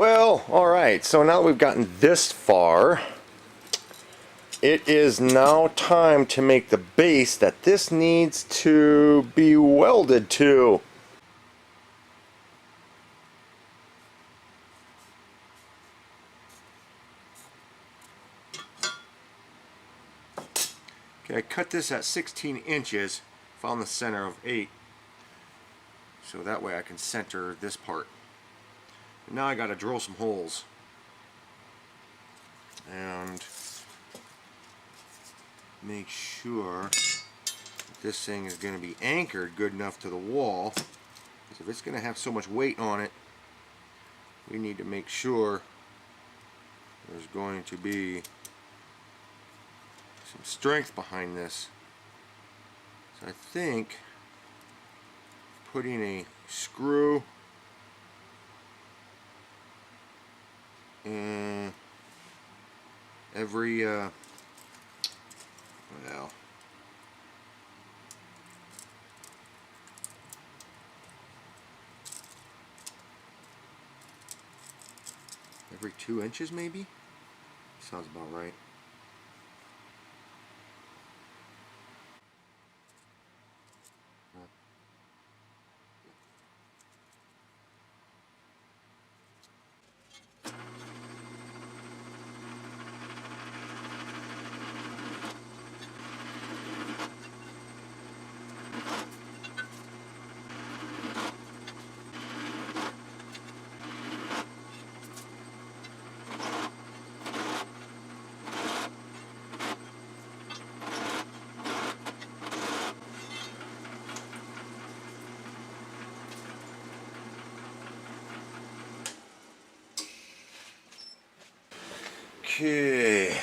Well, alright, so now that we've gotten this far, it is now time to make the base that this needs to be welded to. Okay, I cut this at 16 inches, found the center of 8, so that way I can center this part. And now I gotta drill some holes. And make sure that this thing is going to be anchored good enough to the wall, because if it's going to have so much weight on it, we need to make sure there's going to be some strength behind this. So I think putting a screw in every well, every 2 inches maybe? Sounds about right. Okay,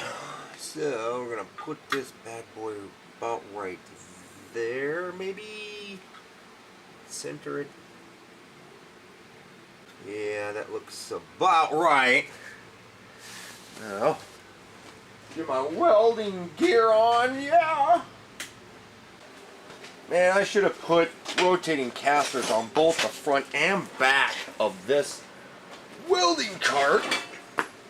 so we're gonna put this bad boy about right there, maybe center it. Yeah, that looks about right. Now, get my welding gear on, yeah! Man, I should have put rotating casters on both the front and back of this welding cart.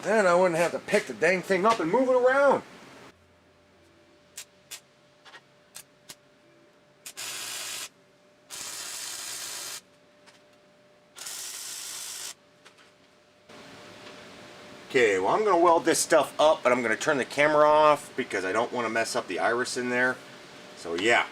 Then I wouldn't have to pick the dang thing up and move it around. Okay, well I'm going to weld this stuff up, but I'm going to turn the camera off because I don't want to mess up the iris in there. So yeah.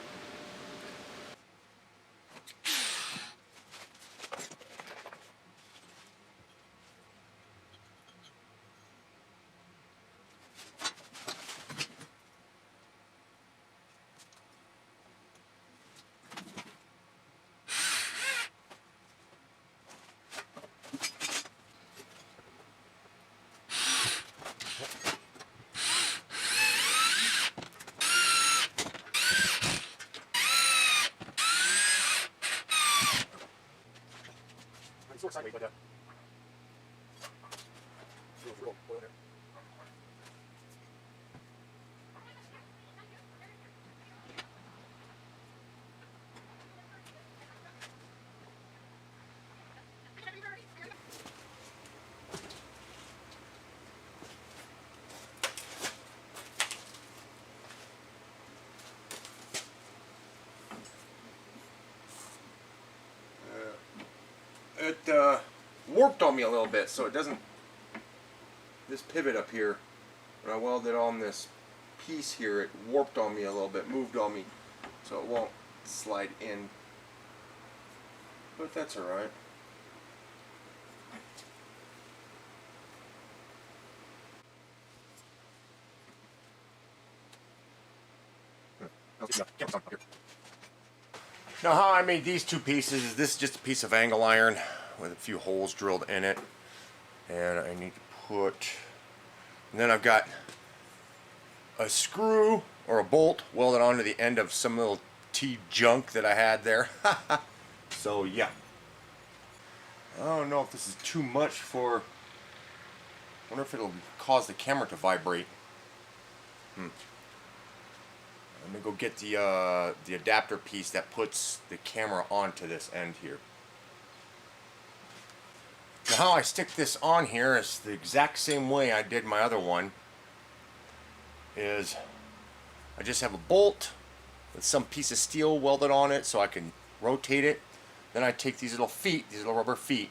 Sideways like that. It warped on me a little bit, so it doesn't, this pivot up here, when I welded on this piece here, it warped on me a little bit, moved on me, so it won't slide in, but that's alright. Now how I made these two pieces is this is just a piece of angle iron with a few holes drilled in it, and I need to put, and then I've got a screw or a bolt welded onto the end of some little T junk that I had there. So yeah, I don't know if this is too much for, I wonder if it'll cause the camera to vibrate. Let me go get the adapter piece that puts the camera onto this end here. So how I stick this on here is the exact same way I did my other one. Is I just have a bolt with some piece of steel welded on it so I can rotate it. Then I take these little feet, these little rubber feet,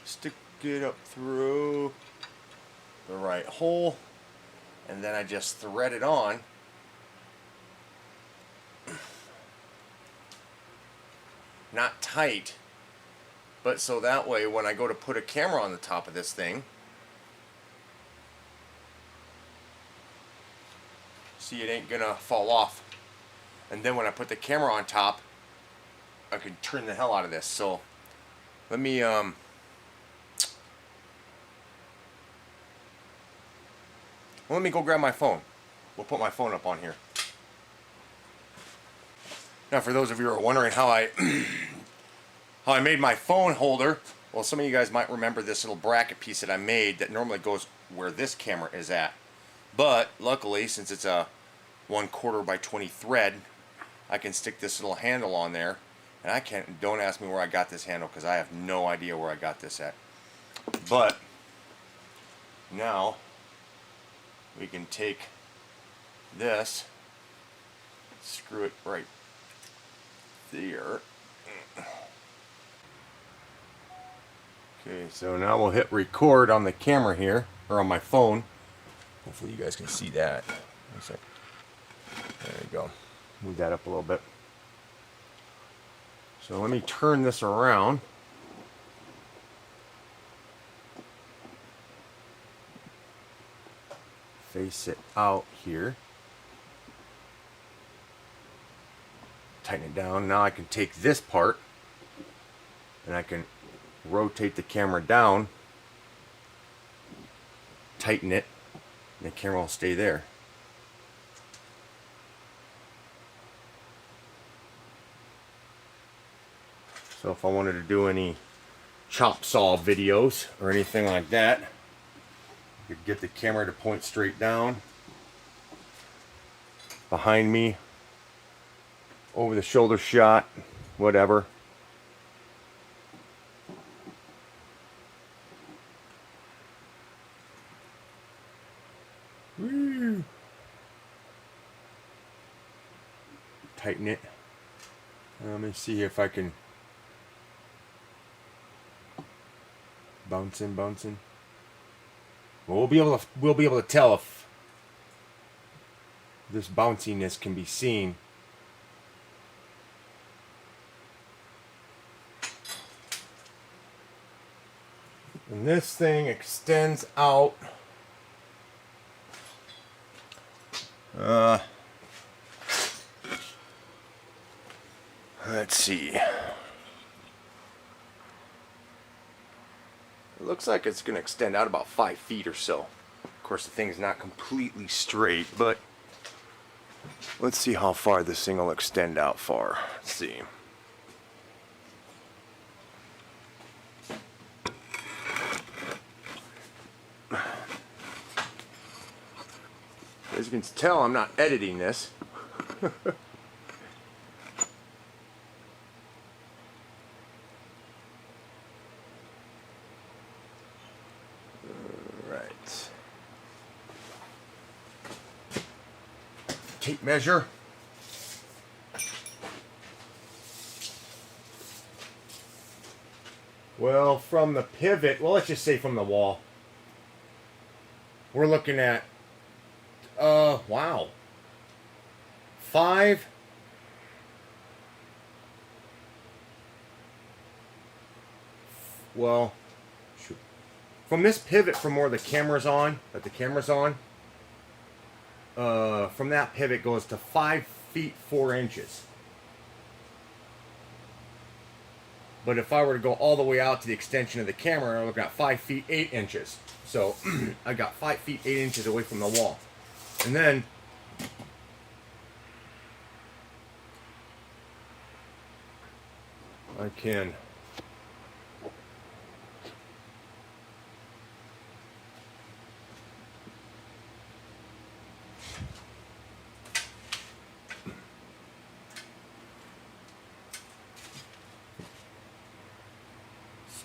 stick it up through the right hole, and then I just thread it on. Not tight, but so that way when I go to put a camera on the top of this thing, see, it ain't gonna fall off. And then when I put the camera on top, I can turn the hell out of this. So let me go grab my phone. We'll put my phone up on here. Now, for those of you who are wondering how I how I made my phone holder, well, some of you guys might remember this little bracket piece that I made that normally goes where this camera is at. But luckily, since it's a 1/4 by 20 thread, I can stick this little handle on there. And I can't, don't ask me where I got this handle because I have no idea where I got this at. But now we can take this, screw it right there. Okay, so now we'll hit record on the camera here, or on my phone. Hopefully you guys can see that. One sec. There you go. Move that up a little bit. So let me turn this around. Face it out here. Tighten it down. Now I can take this part and I can rotate the camera down, tighten it, and the camera will stay there. So if I wanted to do any chop saw videos or anything like that, I could get the camera to point straight down, behind me, over the shoulder shot, whatever. Woo. Tighten it. Let me see if I can bouncing. Well, we'll be able to tell if this bounciness can be seen. And this thing extends out. Let's see. It looks like it's going to extend out about 5 feet or so. Of course, the thing's not completely straight, but let's see how far this thing will extend out far. Let's see. As you can tell, I'm not editing this. Alright. Tape measure. Well, from the pivot, well, let's just say from the wall, we're looking at wow. 5. Well, shoot. From this pivot from where the camera's on, from that pivot goes to 5 feet 4 inches. But if I were to go all the way out to the extension of the camera, I'm looking at 5 feet 8 inches. So I got 5 feet 8 inches away from the wall. And then I can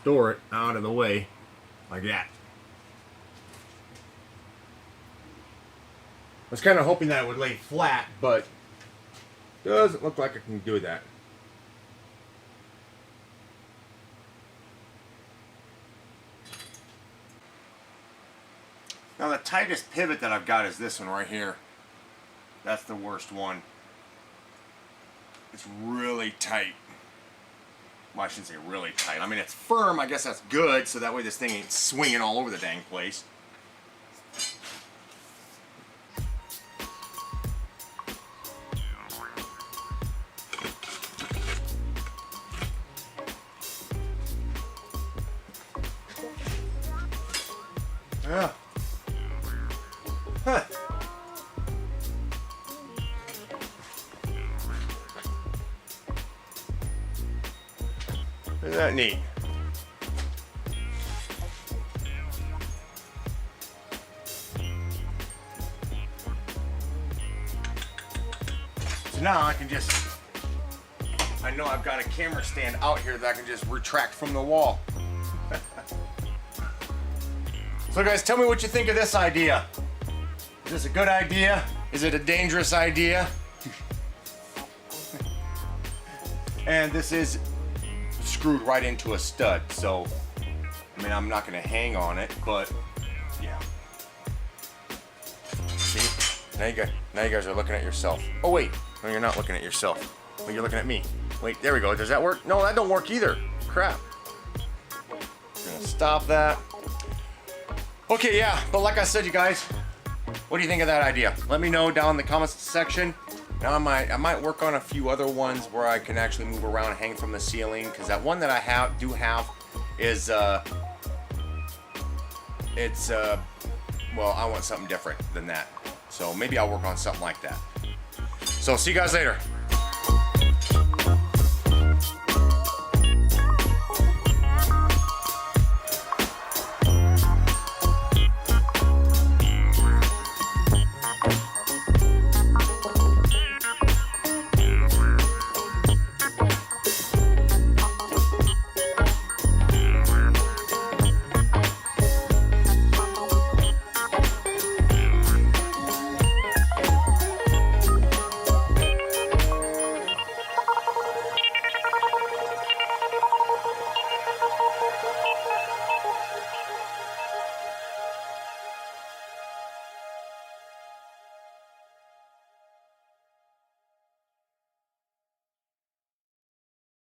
store it out of the way like that. I was kind of hoping that it would lay flat, but doesn't look like I can do that. Now the tightest pivot that I've got is this one right here. That's the worst one. It's really tight. Well, I shouldn't say really tight. I mean, it's firm. I guess that's good, so that way this thing ain't swinging all over the dang place. Yeah. Huh. Isn't that neat? So now I can just, I know I've got a camera stand out here that I can just retract from the wall. So guys, tell me what you think of this idea. Is this a good idea? Is it a dangerous idea? And this is screwed right into a stud, so I mean, I'm not going to hang on it, but yeah. See? Now you guys are looking at yourself. Oh wait, no, you're not looking at yourself. Well, you're looking at me. Wait, there we go. Does that work? No, that don't work either. Crap. I'm gonna stop that. Okay, yeah, but like I said, you guys, what do you think of that idea? Let me know down in the comments section. Now I might work on a few other ones where I can actually move around and hang from the ceiling, because that one that I do have is well, I want something different than that. So maybe I'll work on something like that. So see you guys later.